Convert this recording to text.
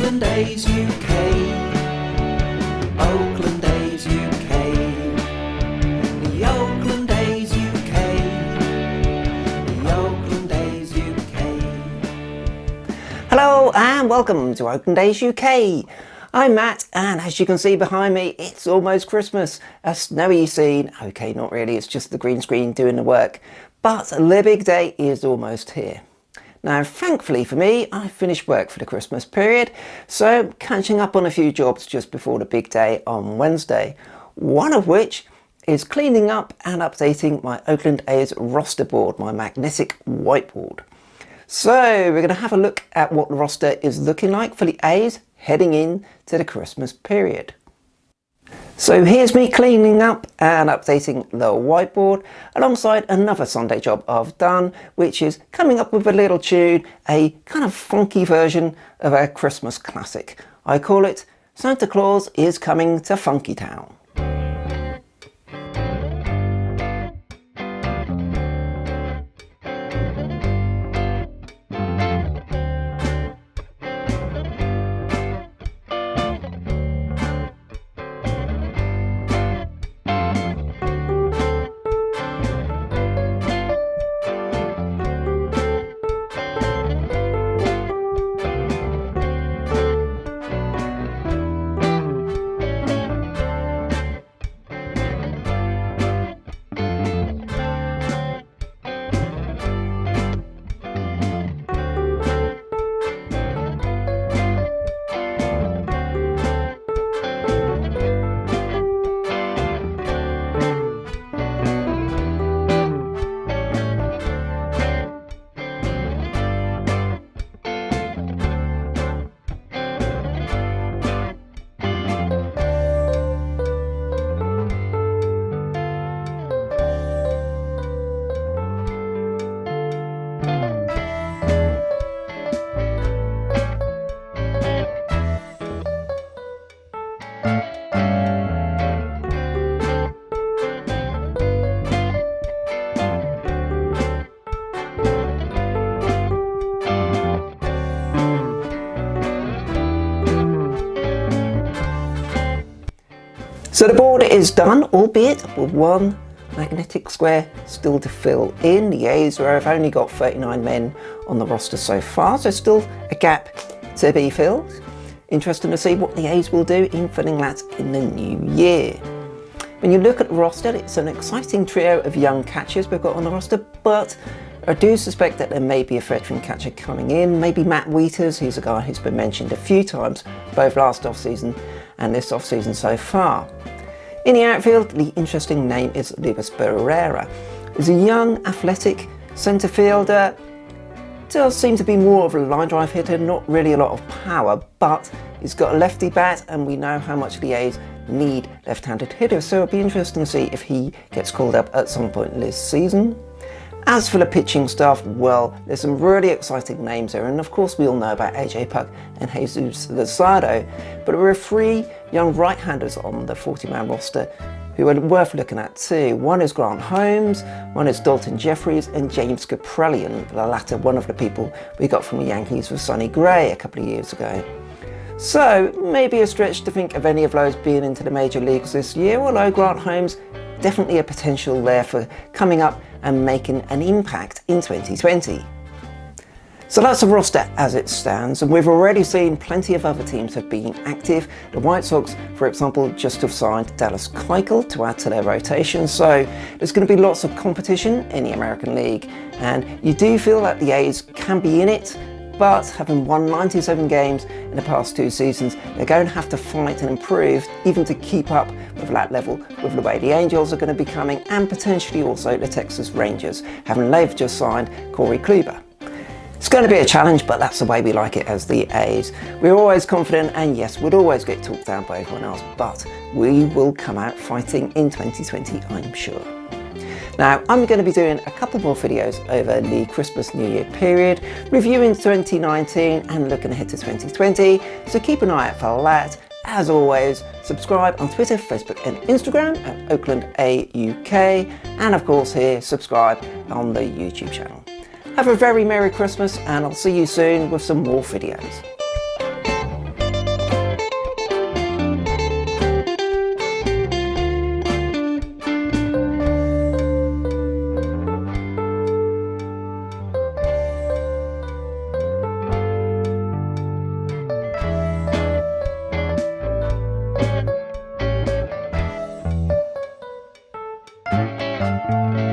Oakland A's UK. Oakland A's UK. The Oakland A's UK. The Oakland A's UK. Hello and welcome to Oakland A's UK. I'm Matt, and as you can see behind me, it's almost Christmas. A snowy scene. Okay, not really, it's just the green screen doing the work. But the big day is almost here. Now, thankfully for me, I finished work for the Christmas period, so catching up on a few jobs just before the big day on Wednesday. One of which is cleaning up and updating my Oakland A's roster board, my magnetic whiteboard. So we're going to have a look at what the roster is looking like for the A's heading in to the Christmas period. So here's me cleaning up and updating the whiteboard alongside another Sunday job I've done, which is coming up with a little tune, a kind of funky version of a Christmas classic. I call it Santa Claus is Coming to Funky Town. So the board is done, albeit with one magnetic square still to fill in. The A's have only got 39 men on the roster so far, so still a gap to be filled. Interesting to see what the A's will do in filling that in the new year. When you look at the roster, it's an exciting trio of young catchers we've got on the roster, but I do suspect that there may be a veteran catcher coming in, maybe Matt Wieters, who's a guy who's been mentioned a few times, both last off-season and this off-season so far. In the outfield, the interesting name is Luis Barrera. He's a young, athletic centre fielder, does seem to be more of a line drive hitter, not really a lot of power, but he's got a lefty bat and we know how much the A's need left-handed hitters, so it'll be interesting to see if he gets called up at some point this season. As for the pitching staff, well, there's some really exciting names there, and of course we all know about AJ Puk and Jesus Luzardo, but there are three young right-handers on the 40-man roster who are worth looking at too. One is Grant Holmes, one is Dalton Jeffries, and James Kaprielian, the latter one of the people we got from the Yankees with Sonny Gray a couple of years ago. So maybe a stretch to think of any of those being into the major leagues this year, although Grant Holmes definitely a potential there for coming up and making an impact in 2020. So that's the roster as it stands, and we've already seen plenty of other teams have been active. The White Sox, for example, just have signed Dallas Keuchel to add to their rotation, so there's going to be lots of competition in the American League, and you do feel that the A's can be in it, but having won 97 games in the past 2 seasons, they're going to have to fight and improve even to keep up with that level with the way the Angels are going to be coming, and potentially also the Texas Rangers, having they've just signed Corey Kluber. It's going to be a challenge, but that's the way we like it as the A's. We're always confident, and yes, we'd always get talked down by everyone else, but we will come out fighting in 2020, I'm sure. Now, I'm going to be doing a couple more videos over the Christmas New Year period, reviewing 2019 and looking ahead to 2020, so keep an eye out for that. As always, subscribe on Twitter, Facebook and Instagram at Oakland A UK, and of course here, subscribe on the YouTube channel. Have a very Merry Christmas, and I'll see you soon with some more videos. UK.